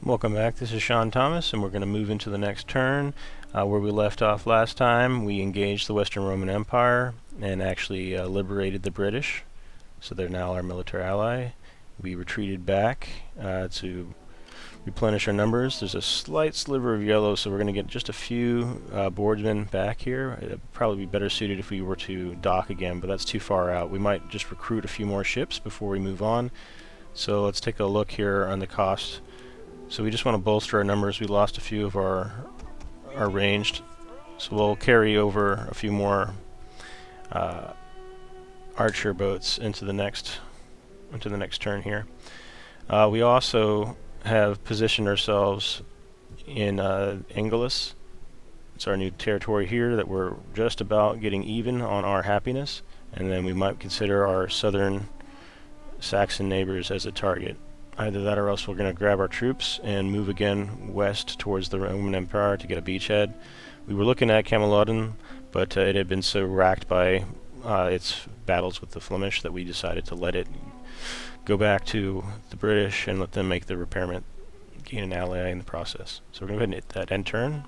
Welcome back, this is SeanThomas, and we're going to move into the next turn. Where we left off last time, we engaged the Western Roman Empire and actually liberated the British, so they're now our military ally. We retreated back to replenish our numbers. There's a slight sliver of yellow, so we're going to get just a few boardsmen back here. It would probably be better suited if we were to dock again, but that's too far out. We might just recruit a few more ships before we move on. So let's take a look here on the cost. So we just want to bolster our numbers. We lost a few of our ranged, so we'll carry over a few more archer boats into the next turn here. We also have positioned ourselves in Angelus. It's our new territory here that we're just about getting even on our happiness, and then we might consider our southern Saxon neighbors as a target. Either that or else we're going to grab our troops and move again west towards the Roman Empire to get a beachhead. We were looking at Camelodon, but it had been so racked by its battles with the Flemish that we decided to let it go back to the British and let them make the repairment, gain an ally in the process. So we're going to go ahead and hit that end turn.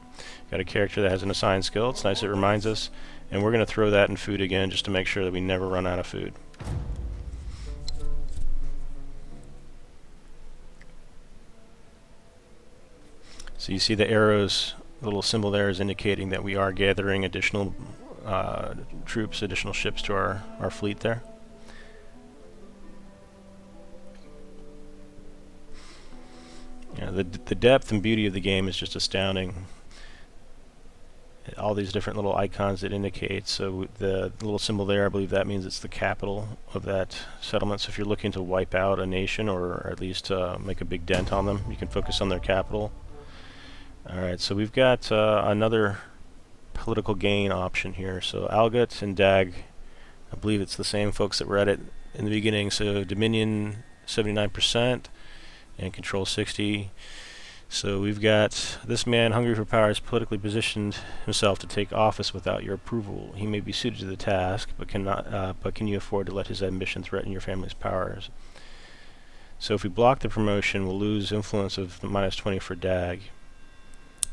Got a character that has an assigned skill. It's nice, it reminds us. And we're going to throw that in food again just to make sure that we never run out of food. So you see the arrows, the little symbol there is indicating that we are gathering additional troops, additional ships to our fleet there. Yeah, the depth and beauty of the game is just astounding. All these different little icons that indicate. So the little symbol there, I believe that means it's the capital of that settlement. So if you're looking to wipe out a nation or at least make a big dent on them, you can focus on their capital. Alright, so we've got another political gain option here. So Algot and Dag, I believe it's the same folks that were at it in the beginning. So Dominion 79% and Control 60. So we've got this man, hungry for power, has politically positioned himself to take office without your approval. He may be suited to the task, but cannot. But can you afford to let his ambition threaten your family's powers? So if we block the promotion, we'll lose influence of -20 for Dag.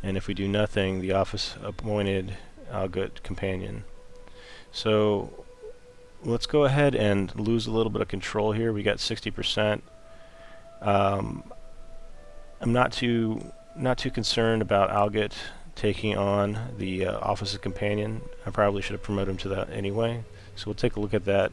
And if we do nothing, the office appointed Algot companion. So let's go ahead and lose a little bit of control here. We got 60%. I'm not too concerned about Algot taking on the office of companion. I probably should have promoted him to that anyway. So we'll take a look at that.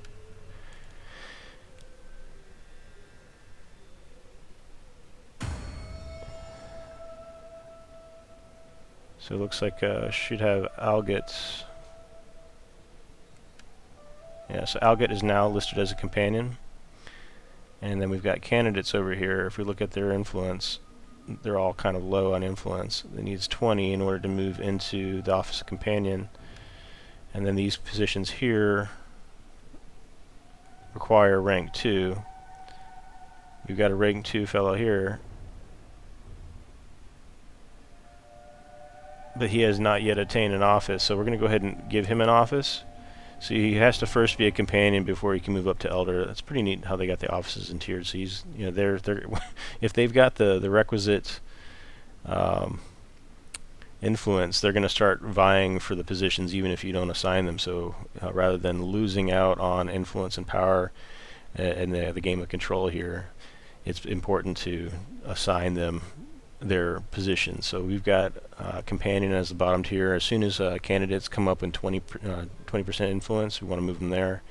So it looks like should have Algot. Yeah, so Algot is now listed as a companion. And then we've got candidates over here. If we look at their influence, they're all kind of low on influence. It needs 20 in order to move into the office of companion. And then these positions here require rank 2. We've got a rank 2 fellow here, but he has not yet attained an office, so we're going to go ahead and give him an office. So he has to first be a companion before he can move up to elder. That's pretty neat how they got the offices in tiers. So he's, you know, they're if they've got the requisite influence, they're going to start vying for the positions even if you don't assign them. So rather than losing out on influence and power in the game of control here, it's important to assign them their position. So we've got companion as the bottom tier. As soon as candidates come up in 20% influence, we want to move them there.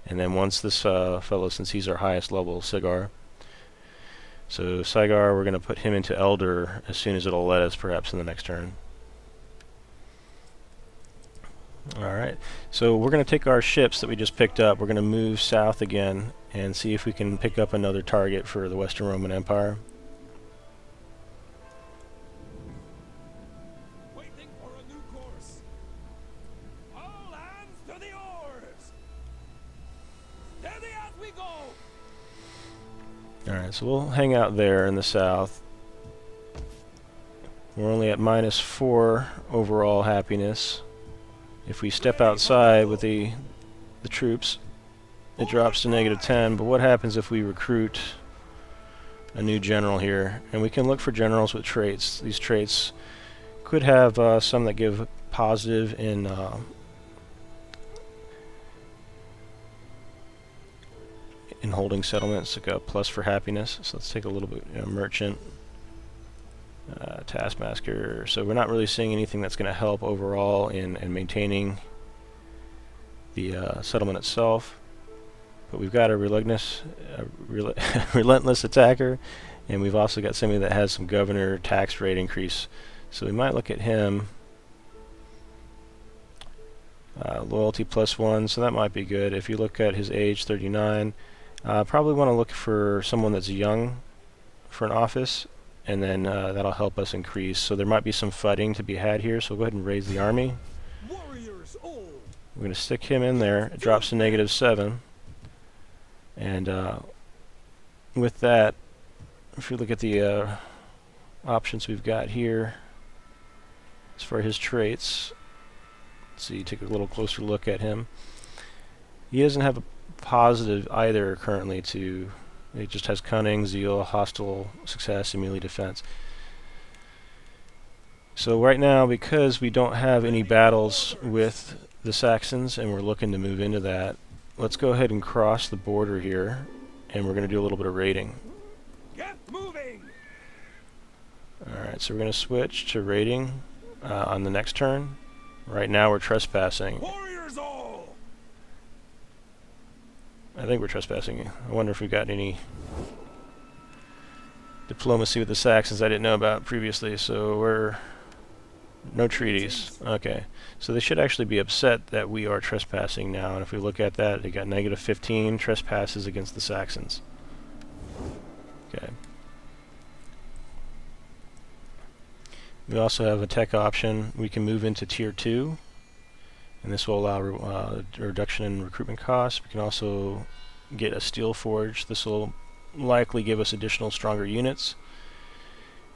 And then once this fellow, since he's our highest level, Sigar. So Sigar, we're going to put him into elder as soon as it'll let us, perhaps in the next turn. Alright, so we're going to take our ships that we just picked up, we're going to move south again and see if we can pick up another target for the Western Roman Empire. Alright, so we'll hang out there in the south. We're only at -4 overall happiness. If we step outside with the troops, it drops to -10, but what happens if we recruit a new general here, and we can look for generals with traits. These traits could have some that give positive in holding settlements, like a plus for happiness. So let's take a little bit, merchant, taskmaster. So we're not really seeing anything that's going to help overall in maintaining the settlement itself. But we've got a relentless attacker, and we've also got somebody that has some governor tax rate increase. So we might look at him. Loyalty +1, so that might be good. If you look at his age, 39, probably want to look for someone that's young for an office, and then that'll help us increase. So there might be some fighting to be had here, so we'll go ahead and raise the army. We're going to stick him in there. It drops to -7. And with that, if you look at the options we've got here, as for his traits, so you take a little closer look at him. He doesn't have a positive either currently to, it just has cunning, zeal, hostile success, and melee defense. So right now, because we don't have any battles with the Saxons and we're looking to move into that, let's go ahead and cross the border here, and we're going to do a little bit of raiding. Get moving. Alright, so we're going to switch to raiding on the next turn. Right now we're trespassing. Warriors all. I think we're trespassing. I wonder if we've got any diplomacy with the Saxons I didn't know about previously. So we're no treaties. Okay, so they should actually be upset that we are trespassing now. And if we look at that, they got -15 trespasses against the Saxons. Okay. We also have a tech option. We can move into Tier 2, and this will allow a reduction in recruitment costs. We can also get a steel forge. This will likely give us additional stronger units.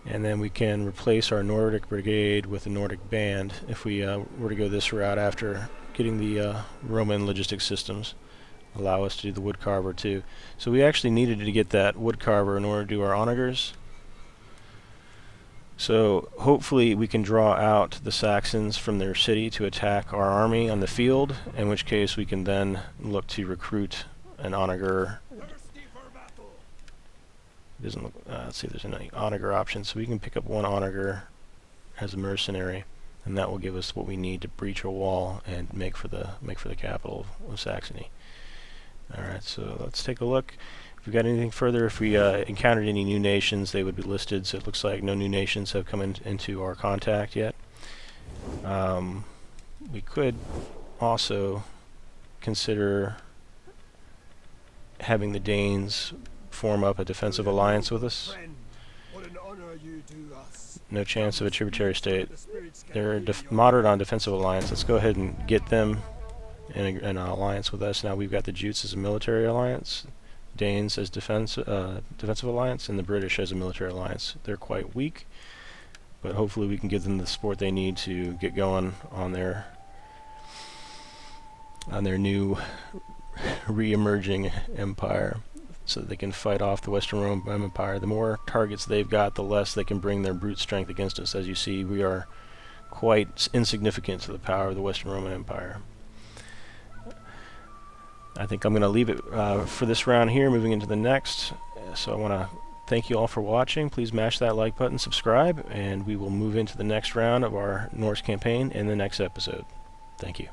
And then we can replace our Nordic brigade with a Nordic band if we were to go this route after getting the Roman logistics systems. Allow us to do the woodcarver too. So we actually needed to get that woodcarver in order to do our onagers. So hopefully we can draw out the Saxons from their city to attack our army on the field, in which case we can then look to recruit an onager. It doesn't look, let's see if there's any onager options. So we can pick up one onager as a mercenary, and that will give us what we need to breach a wall and make for the capital of Saxony. Alright, so let's take a look. If we've got anything further, if we encountered any new nations, they would be listed. So it looks like no new nations have come into our contact yet. We could also consider having the Danes form up a defensive alliance with us. No chance of a tributary state. They're moderate on defensive alliance. Let's go ahead and get them in an alliance with us. Now we've got the Jutes as a military alliance, Danes as defensive alliance, and the British as a military alliance. They're quite weak, but hopefully we can give them the support they need to get going on their new re-emerging empire, so that they can fight off the Western Roman Empire. The more targets they've got, the less they can bring their brute strength against us. As you see, we are quite insignificant to the power of the Western Roman Empire. I think I'm going to leave it for this round here, moving into the next. So I want to thank you all for watching. Please mash that like button, subscribe, and we will move into the next round of our Norse campaign in the next episode. Thank you.